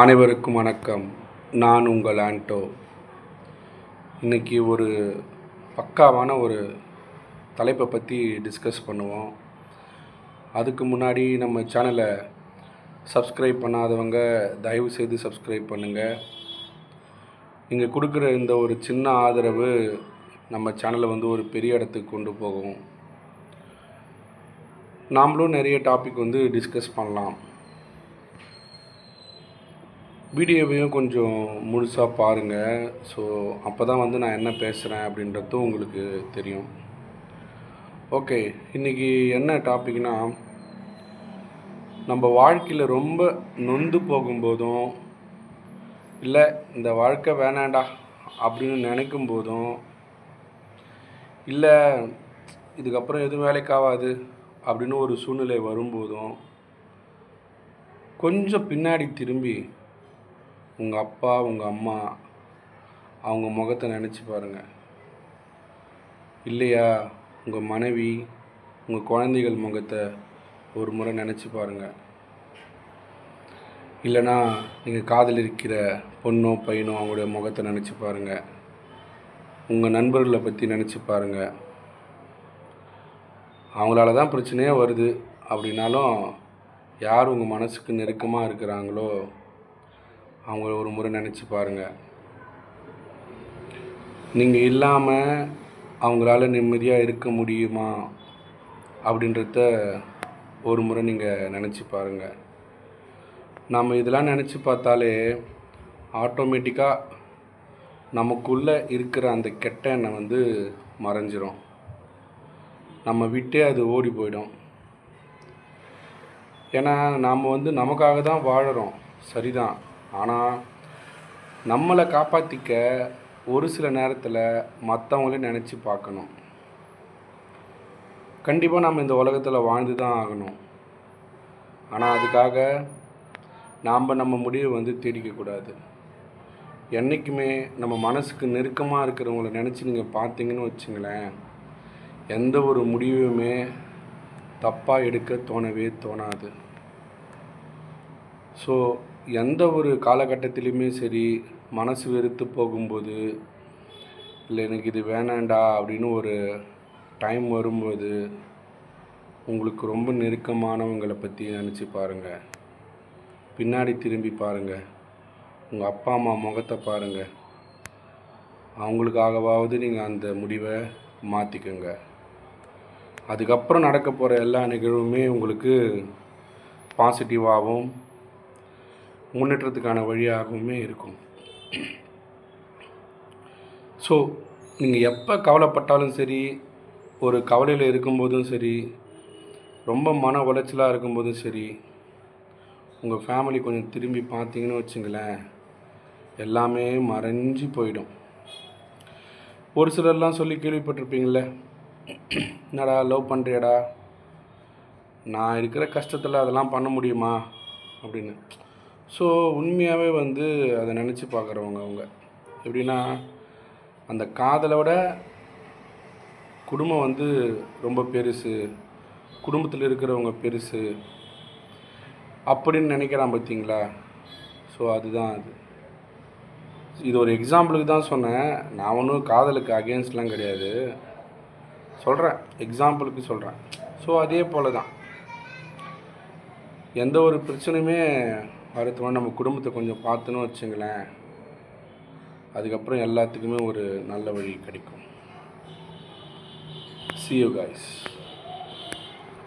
அனைவருக்கும் வணக்கம். நான் உங்கள் ஆண்டோ. இன்றைக்கி ஒரு பக்காவான ஒரு தலைப்பை பற்றி டிஸ்கஸ் பண்ணுவோம். அதுக்கு முன்னாடி நம்ம சேனலை சப்ஸ்கிரைப் பண்ணாதவங்க தயவுசெய்து சப்ஸ்கிரைப் பண்ணுங்கள். நீங்கள் கொடுக்குற இந்த ஒரு சின்ன ஆதரவு நம்ம சேனலை ஒரு பெரிய இடத்துக்கு கொண்டு போகும். நாமளும் நிறைய டாபிக் டிஸ்கஸ் பண்ணலாம். வீடியோவையும் கொஞ்சம் முழுசாக பாருங்கள். ஸோ அப்போ தான் நான் என்ன பேசுகிறேன் அப்படின்றதும் உங்களுக்கு தெரியும். ஓகே, இன்றைக்கி என்ன டாபிக்னா, நம்ம வாழ்க்கையில் ரொம்ப நொந்து போகும்போதும், இல்லை இந்த வாழ்க்கை வேணாண்டா அப்படின்னு நினைக்கும் போதும், இல்லை இதுக்கப்புறம் எதுவும் வேலைக்காகாது அப்படின்னு ஒரு சூழ்நிலை வரும்போதும், கொஞ்சம் பின்னாடி திரும்பி உங்கள் அப்பா உங்கள் அம்மா அவங்க முகத்தை நினச்சி பாருங்கள். இல்லையா உங்கள் மனைவி உங்கள் குழந்தைகள் முகத்தை ஒரு முறை நினச்சி பாருங்கள். இல்லைனா நீங்கள் காதலிக்கிற பொண்ணோ பையனோ அவங்களுடைய முகத்தை நினச்சி பாருங்கள். உங்கள் நண்பர்களை பற்றி நினச்சி பாருங்கள். அவங்களால தான் பிரச்சனையே வருது அப்படின்னாலும் யார் உங்கள் மனசுக்கு நெருக்கமாக இருக்கிறாங்களோ அவங்கள ஒரு முறை நினச்சி பாருங்கள். நீங்கள் இல்லாமல் அவங்களால நிம்மதியாக இருக்க முடியுமா அப்படின்றத ஒரு முறை நீங்கள் நினச்சி பாருங்கள். நம்ம இதெல்லாம் நினச்சி பார்த்தாலே ஆட்டோமேட்டிக்காக நமக்குள்ளே இருக்கிற அந்த கெட்ட எண்ணம் மறைஞ்சிரும். நம்ம விட்டே அது ஓடி போயிடும். ஏன்னா நாம் நமக்காக தான் வாழறோம், சரிதான். ஆனால் நம்மளை காப்பாற்றிக்க ஒரு சில நேரத்தில் மற்றவங்களே நினச்சி பார்க்கணும். கண்டிப்பாக நம்ம இந்த உலகத்தில் வாழ்ந்து தான் ஆகணும். ஆனால் அதுக்காக நாம் நம்ம முடிவை தேடிக்கக்கூடாது. என்றைக்குமே நம்ம மனசுக்கு நெருக்கமாக இருக்கிறவங்கள நினச்சி நீங்கள் பார்த்தீங்கன்னு வச்சுங்களேன், எந்த ஒரு முடிவுமே தப்பாக எடுக்க தோணவே தோணாது. ஸோ எந்த ஒரு காலகட்டத்திலையுமே சரி, மனசு வெறுத்து போகும்போது, இல்லை எனக்கு இது வேணாண்டா அப்படின்னு ஒரு டைம் வரும்போது, உங்களுக்கு ரொம்ப நெருக்கமானவங்களை பற்றி நினச்சி பாருங்கள். பின்னாடி திரும்பி பாருங்கள். உங்கள் அப்பா அம்மா முகத்தை பாருங்கள். அவங்களுக்காகவாவது நீங்கள் அந்த முடிவை மாற்றிக்கோங்க. அதுக்கப்புறம் நடக்க போகிற எல்லா நிகழ்வுமே உங்களுக்கு பாசிட்டிவாகவும் முன்னேற்றத்துக்கான வழியாகவுமே இருக்கும். ஸோ நீங்கள் எப்போ கவலைப்பட்டாலும் சரி, ஒரு கவலையில் இருக்கும்போதும் சரி, ரொம்ப மன உளைச்சலாக இருக்கும்போதும் சரி, உங்கள் ஃபேமிலி கொஞ்சம் திரும்பி பார்த்தீங்கன்னு வச்சுங்களேன், எல்லாமே மறைஞ்சு போயிடும். ஒரு சிலர்லாம் சொல்லி கேள்விப்பட்டிருப்பீங்களே, என்னடா லவ் பண்ணுறியாடா, நான் இருக்கிற கஷ்டத்தில் அதெல்லாம் பண்ண முடியுமா அப்படின்னு. ஸோ உண்மையாகவே அதை நினச்சி பார்க்குறவங்க அவங்க எப்படின்னா, அந்த காதலை விட குடும்பம் ரொம்ப பெருசு, குடும்பத்தில் இருக்கிறவங்க பெருசு அப்படின்னு நினைக்கிறான் பார்த்தீங்களா. ஸோ அதுதான் அது. இது ஒரு எக்ஸாம்பிளுக்கு தான் சொன்னேன். நான் ஒன்றும் காதலுக்கு அகெயின்ஸ்ட்லாம் கிடையாது, சொல்கிறேன், எக்ஸாம்பிளுக்கு சொல்கிறேன். ஸோ அதே போல் தான் எந்த ஒரு பிரச்சனையுமே அடுத்த நம்ம குடும்பத்தை கொஞ்சம் பார்த்துன்னு வச்சுங்களேன், அதுக்கப்புறம் எல்லாத்துக்குமே ஒரு நல்ல வழி கிடைக்கும். See you guys.